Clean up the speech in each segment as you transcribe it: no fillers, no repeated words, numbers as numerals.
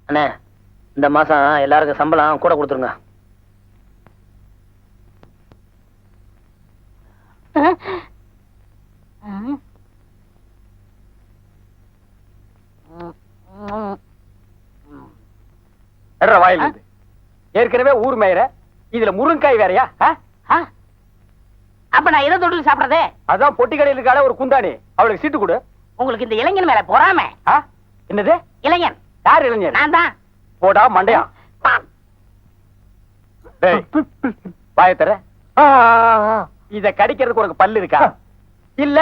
அண்ணே, இந்த மாசம் எல்லாருக்கும் சம்பளம் கூட கொடுத்துருங்க. வாயில் ஏற்கனவே ஊர் மேயற இதுல முருங்காய் வேறையா? அப்ப நான் எதை தொட்டில் சாப்பிடறதே? அதான் பொட்டி கடையில் இருக்காள ஒரு குந்தாணி, அவளுக்கு சீட்டு கொடு. உங்களுக்கு இந்த இளைஞன் மேல பொறாம. என்னது இளைஞன்? யார் இளைஞர்? நான் தான். போடா மண்டையா. வாயத்தர இத கடிக்கிறதுக்கு உனக்கு பல்லு இருக்கா? இல்ல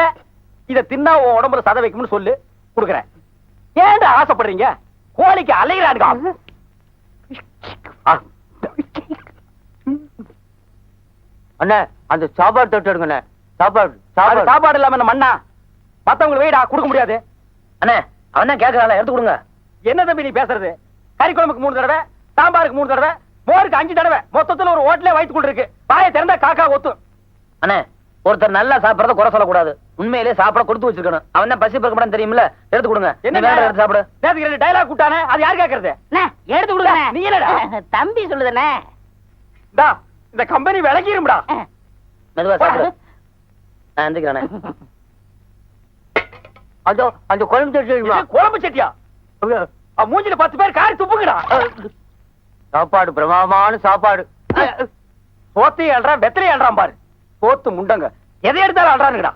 இத தின்னா உன் உடம்புல சத வைக்கும்னு சொல்லு, குடுக்குறேன். ஏன்டா ஆசைப்படுறீங்க? கோழிக்கு அலைகிறானுங்க. அண்ணா, அந்த சாப்பாடு தொட்டு எடுங்கண்ணே. சாப்பாடு இல்லாம என்ன மண்ணா? மத்தவங்களுக்கு வெயிடா கொடுக்க முடியாது. அண்ணே, அவன் தான் கேட்கறாள், எடுத்து கொடுங்க. என்ன தம்பி நீ பேசுறது? கறி குழம்புக்கு 3 தடவை, சாம்பாருக்கு 3 தடவை, மோருக்கு 5 தடவை, மொத்தத்துல ஒரு ஹோட்டலே வயித்து கொண்டு இருக்கு. வாயை திறந்தா காக்கா ஒத்து. அண்ணே, ஒருத்தர் நல்லா சாப்பிடறத குறை சொல்லக்கூடாது. உண்மையிலே சாப்பிட கொடுத்து வச்சிருக்கணும். அவன் தான் பசி பக்க மாட்டான்னு தெரியுமில்ல, எடுத்து கொடுங்க. என்ன எடுத்து சாப்பிடு. நேத்துக்கு 2 டயலாக் கூட்டானே, அது யார் கேக்குறது? எடுத்து கொடுங்க. நீ என்னடா தம்பி சொல்லுதுண்ணே. இந்த கம்பெனி விலகிரும்டா. மெதுவா சாப்பிடு. நான் எந்திரிக்கிறேனே. அதோ அந்த குழம்பு சட்டி. குழம்பு சட்டியா? மூஞ்சில 10 பேர் காரி துப்புங்கடா. சாப்பாடு பிரமாதமான சாப்பாடு. சோத்தை அல்றான், வெத்தலை அல்றான் பாரு. சோத்து முண்டங்க எதை எடுத்தாலும் அல்றானுங்கடா.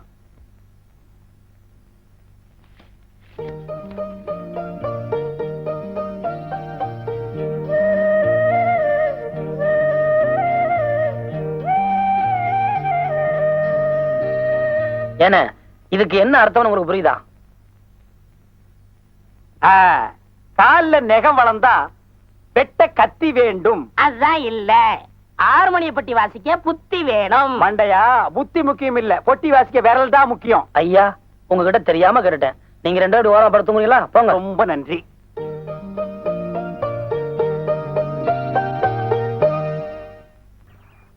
ஏன இதுக்கு என்ன அர்த்தம்னு உங்களுக்கு புரியுதா? கால்ல நெகம் வளர்ந்தா வெட்ட கத்தி வேண்டும். அதுதான் இல்ல, ஹார்மோனியப்பட்டி வாசிக்க புத்தி வேணும். மண்டையா, புத்தி முக்கியம் இல்ல, பொட்டி வாசிக்க விரல் தான் முக்கியம். ஐயா, உங்ககிட்ட தெரியாம கேட்டுட்டேன். நீங்க 2 பேரும் ஓரம் படுத்துங்களா? போங்க. ரொம்ப நன்றி.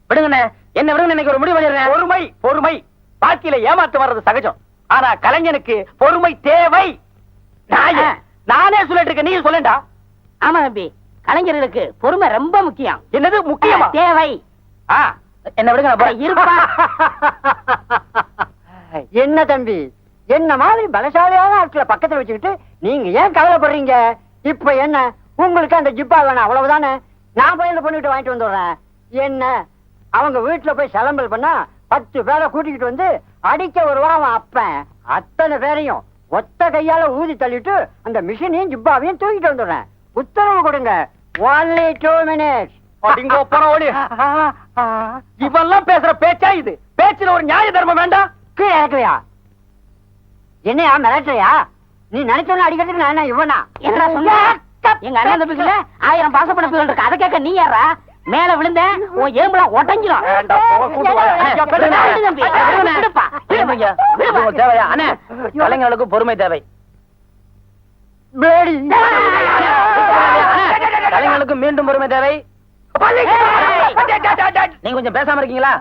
விடுங்கண்ணே, என்ன விடுங்க. இன்னைக்கு ஒரு முடிவு பண்ணிடுறேன். பொறுமை பொறுமை. பாக்கியில ஏமாத்து வர்றது சகஜம். ஆனா கலைஞனுக்கு பொறுமை தேவை. நானே சொல்லிட்டு இருக்கேன், நீ சொல்லண்டா. ஆமா தம்பி, கலைஞர்களுக்கு பொறுமை ரொம்ப முக்கியம். என்னது முக்கியமா? தேவை. என்ன விடுங்க. இருப்பா. என்ன தம்பி, என்ன மாதிரி பலசாலியான ஆட்களை பக்கத்துல வச்சுக்கிட்டு நீங்க ஏன் கவலைப்படுறீங்க? இப்ப என்ன உங்களுக்கு அந்த ஜிப்பா வேணும், அவ்வளவுதானே. நான் போய் இந்த பொண்ணுகிட்ட வாங்கிட்டு வந்துடுறேன். என்ன அவங்க வீட்டுல போய் சலம்பல் பண்ணா 10 பேரை கூட்டிக்கிட்டு வந்து அடிக்க வருவான் அப்பன். அத்தனை பேரையும் ஒத்த கையால ஊதி தள்ளிட்டு அந்த மிஷினையும் ஜிப்பாவையும் தூக்கிட்டு வந்துடுறேன். உத்தரவு கொடுங்க. only 2 minutes. இவெல்லாம் பேசுற பேச்சா இது? பேச்சுல ஒரு நியாய தர்மம் வேண்டாம்? கீழே இறக்குறியா? என்னையா மிரட்டுறியா? நீ நினைச்சோன்னு அடிக்கிறதுக்கு நான் என்ன இவனா? என்ன சொன்ன? எங்க அண்ணன் தம்பிக்குள்ள 1000 பாசப்பட பிள்ளை இருக்கு. அதை கேட்க நீ யாரா? மேல விழுந்த உன் எலும்புலாம் உடைஞ்சிரும். தேவையா? அண்ணே, கலைஞர்களுக்கு பொறுமை தேவை. கலைஞர்களுக்கு மீண்டும் பொறுமை தேவை. நீங்க கொஞ்சம் பேசாம இருக்கீங்களா?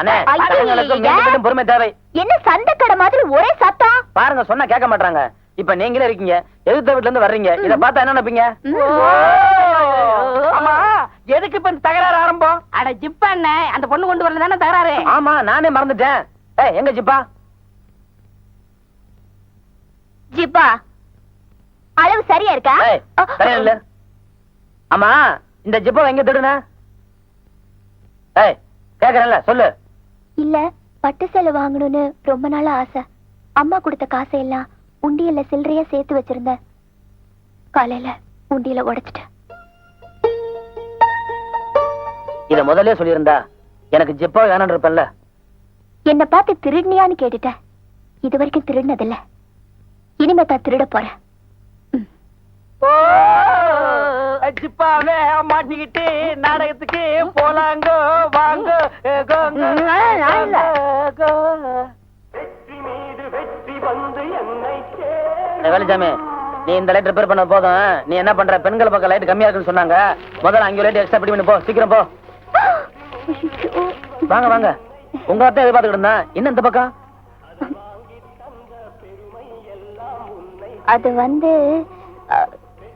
அண்ணே, கலைஞர்களுக்கு மீண்டும் பொறுமை தேவை. என்ன சண்டைக்கடை மாதிரி ஒரே சத்தம்? பாருங்க, சொன்னா கேட்க மாட்டாங்க. இப்ப நீங்களே இருக்கீங்க, எதிர்த்த வீட்டுல இருந்து வர்றீங்க. இத பார்த்தா என்ன நினைப்பீங்க? எதுக்கு இப்ப தகராறு ஆரம்பம்? அட ஜிப்பா என்ன, அந்த பொண்ணு கொண்டு வரல தானே தகராறு. ஆமா, நானே மறந்துட்டேன். எங்க ஜிப்பா? ஜிப்பா அளவு சரியா இருக்கா? சரியா இல்ல. ஆமா, இந்த ஜிப்பா எங்க தேடுன? கேக்குறேன்ல, சொல்லு. இல்ல, பட்டு சேலை வாங்கணும்னு ரொம்ப நாளா ஆசை. அம்மா கொடுத்த காசையெல்லாம் உண்டியல்ல சில்லறையா சேர்த்து வச்சிருந்தேன். காலையில உண்டியல உடைச்சிட்டேன். இத முதல்ல சொல்லியிருந்தா எனக்கு ஜிப்பா வேணும் இருப்பல்ல. என்ன பார்த்து திருடினியான்னு கேட்டுட்டேன். இது வரைக்கும் திருடினதில்ல, இனிமே தான் திருட போறேன். ஜிப்பாவே மாட்டிக்கிட்டு நாடகத்துக்கு போலாங்க வாங்க. வேலுசாமி, நீ இந்த லைட் ரிப்பேர் பண்ண போதும். நீ என்ன பண்ற? பெண்கள் பக்கம் லைட் கம்மியா இருக்குன்னு சொன்னாங்க. முதல்ல 5 லைட் எக்ஸ்ட்ரா பண்ணி போ, சீக்கிரம் போ. வாங்க வாங்க, உங்க அத்தை எதிர்பார்த்துக்கிட்டு இருந்தா. இன்னும் இந்த பக்கம் அது வந்து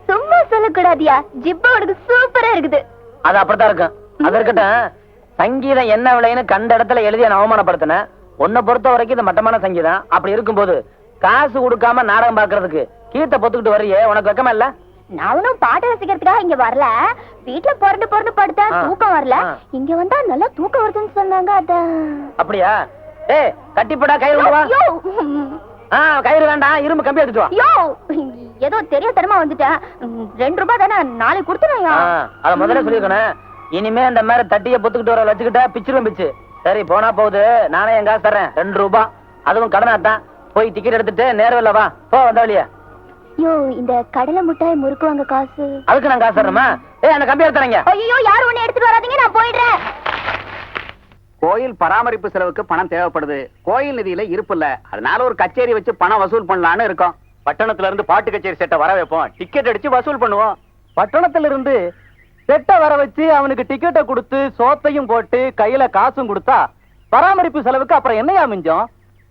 சும்மா சொல்லக்கூடாதியா. ஜிப்பா உனக்கு சூப்பரா இருக்குது. அது அப்படித்தான் இருக்கும். அது இருக்கட்டும், சங்கீதம் என்ன விலைன்னு கண்ட இடத்துல எழுதி நான் அவமானப்படுத்தினேன். உன்னை பொறுத்த வரைக்கும் இது மட்டமான சங்கீதம். அப்படி இருக்கும்போது காசு கொடுக்காம நாடகம் பாக்குறதுக்கு கீர்த்த பொத்துக்கிட்டு வர்றியே, உனக்கு வெக்கமா இல்ல? நானும் பாட்டு ரசிக்கிறதுக்காக இங்க வரல. வீட்டுல பொறண்டு படுத்தா தூக்கம் வரல. இங்க வந்தா நல்லா தூக்கம் வருதுன்னு சொன்னாங்க. அதான். அப்படியா? ஏய், கட்டிப்படா, கயிறு கொண்டு வா. கயிறு வேண்டாம், இரும்பு கம்பி எடுத்துட்டு வா. யோ, ஏதோ தெரியாதனமா வந்துட்டேன். 2 ரூபாய் தானே, நாளைக்கு கொடுத்துருயா. அத முதல்ல சொல்லிருக்கணும். இனிமே அந்த மாதிரி தட்டிய பொத்துக்கிட்டு வர வச்சுக்கிட்டா பிச்சிரும் பிச்சு. சரி, போனா போகுது. நானே என் காசு தரேன், 2 ரூபாய். அதுவும் கடனாத்தான். போய் டிக்கெட் எடுத்துட்டு நேர்வல்ல வா. போ, வந்த வழியா. யோ, இந்த கடலை முட்டாய் முறுக்குவாங்க காசு. அதுக்கு நான் காசு தரேமா? ஏய், அந்த கம்பி எடுத்துறீங்க. ஐயோ, யாரும் ஒண்ணு எடுத்துட்டு வராதீங்க, நான் போயிடுறேன். கோயில் பராமரிப்பு செலவுக்கு பணம் தேவைப்படுது. கோயில் நிதியில இருப்பு இல்ல. அதனால ஒரு கச்சேரி வச்சு பணம் வசூல் பண்ணலான்னு இருக்கோம். பட்டணத்துல இருந்து பாட்டு கச்சேரி செட்டை வர வைப்போம். டிக்கெட் அடிச்சு வசூல் பண்ணுவோம். பட்டணத்துல இருந்து செட்டை வர வச்சு அவனுக்கு டிக்கெட்டை கொடுத்து சோத்தையும் போட்டு கையில காசும் கொடுத்தா பராமரிப்பு செலவுக்கு அப்புறம் என்னையா மிஞ்சம்?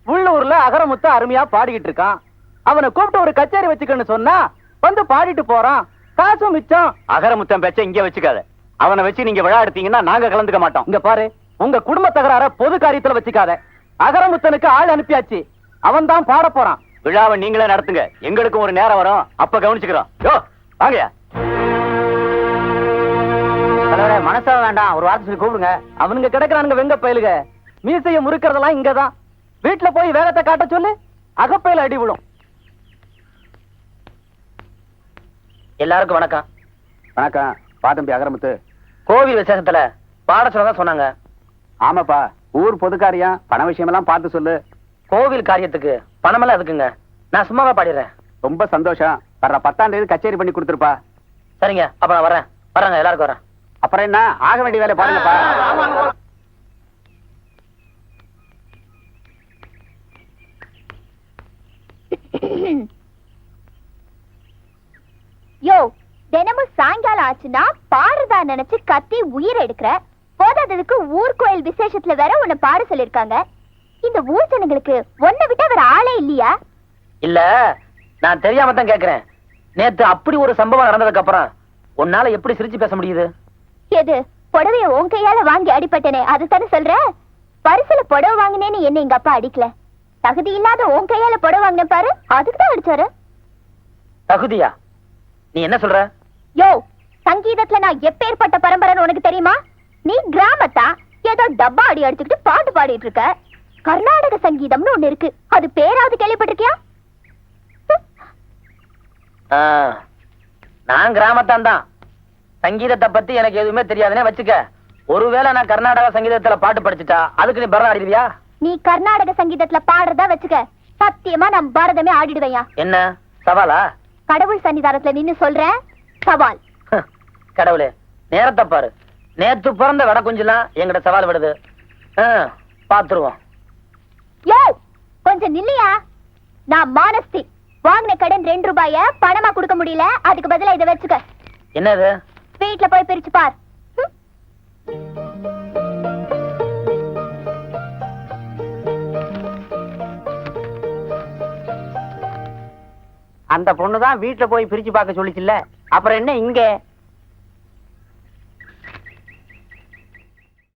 உள்ளூர்ல அகரமுத்த அருமையா பாடிக்கிட்டு இருக்கான். அவனை கூப்பிட்டு ஒரு கச்சேரி வச்சுக்கன்னு சொன்னா வந்து பாடிட்டு போறான். காசும் மிச்சம். அகரமுத்தம் பேச்ச இங்க வச்சுக்காத. அவனை வச்சு நீங்க விழா எடுத்தீங்கன்னா நாங்க கலந்துக்க மாட்டோம். இங்க பாரு, உங்க குடும்ப தகராற பொது காரியத்துல வச்சுக்காத. அகரமுத்தனுக்கு ஆள் அனுப்பியாச்சு, அவன் தான் பாட போறான். விழாவை நீங்களே நடத்துங்க. எங்களுக்கும் ஒரு நேரம் வரும், அப்ப கவனிச்சுக்கிறோம். யோ, வாங்கயா. மனசா வேண்டாம், ஒரு வார்த்தை சொல்லி கூப்பிடுங்க. அவனுங்க கிடக்குறானுங்க வெங்க பயலுக. மீசைய முறுக்கிறதெல்லாம் இங்கதான். வீட்டுல போய் வேகத்தை காட்ட சொல்லு, அகப்பையில அடி விழும். எல்லாருக்கும் வணக்கம். வணக்கம். பாதம்பி அகரமுத்து. கோவில் விசேஷத்துல பாட சொல்லதான் சொன்னாங்க. ஆமாப்பா, ஊர் பொதுக்காரியம். பண விஷயமெல்லாம் பார்த்து சொல்லு. கோவில் காரியத்துக்கு பணமெல்லாம் எதுக்குங்க? நான் சும்மாவா பாடிடுறேன். ரொம்ப சந்தோஷம். வர்ற 10ஆம் தேதி கச்சேரி பண்ணி கொடுத்துருப்பா. சரிங்க, அப்ப நான் வரேன். வரேங்க, எல்லாருக்கும் வரேன். அப்புறம் என்ன, ஆக வேண்டிய வேலை பாருங்கப்பா. யோ, தினமும் சாயங்காலம் ஆச்சுன்னா பாடுறதா நினைச்சு கத்தி உயிரை எடுக்கிற. போதாததுக்கு ஊர் கோயில் விசேஷத்துல வேற உன்னை பாட சொல்லிருக்காங்க. இந்த ஊர் ஜனங்களுக்கு ஒன்ன விட்டா வேற ஆளே இல்லையா? இல்ல, நான் தெரியாம தான் கேக்குறேன். நேத்து அப்படி ஒரு சம்பவம் நடந்ததுக்கு அப்புறம் உன்னால எப்படி சிரிச்சு பேச முடியுது? எது, புடவைய உன் கையால வாங்கி அடிப்பட்டனே அதுதானே சொல்ற? பரிசுல புடவை வாங்கினேன்னு என்ன எங்க அப்பா அடிக்கல. தகுதி இல்லாத உன் கையால புடவை வாங்கின பாரு, அதுக்கு தான் அடிச்சாரு. தகுதியா? நீ என்ன சொல்ற? யோ, சங்கீதத்துல நான் எப்பேற்பட்ட பரம்பரைன்னு உனக்கு தெரியுமா? நீ கிராமத்தா ஏதோ டப்பா அடி அடிச்சுக்கிட்டு பாட்டு பாடிட்டு இருக்க. கர்நாடக சங்கீதம்னு ஒண்ணு இருக்கு, அது பேராவது கேள்விப்பட்டிருக்கியா? நான் கிராமத்தான் தான். சங்கீதத்தை பத்தி எனக்கு எதுவுமே தெரியாதுன்னே வச்சுக்க. ஒருவேளை நான் கர்நாடக சங்கீதத்துல பாட்டு படிச்சுட்டா அதுக்கு நீ பரதம் ஆடிடுவியா? நீ கர்நாடக சங்கீதத்துல பாடுறதா வச்சுக்க, சத்தியமா நான் பாரதமே ஆடிடுவையா. என்ன சவாலா? கடவுள் சன்னிதானத்துல நின்னு சொல்றேன், சவால். கடவுளே, நேரத்தை பாரு. நேத்து பிறந்த வட குஞ்சலாம் எங்கிட்ட சவால் விடுது. பாத்துருவோம். யோ, கொஞ்சம் நில்லையா. நான் மானஸ்தி. வாங்கின கடன் 2 ரூபாய பணமா கொடுக்க முடியல, அதுக்கு பதிலா இதை வச்சுக்க. என்னது? வீட்டுல போய் பிரிச்சு பார். அந்த பொண்ணுதான் வீட்டுல போய் பிரிச்சு பார்க்க சொல்லிச்சுல்ல, அப்புறம் என்ன இங்க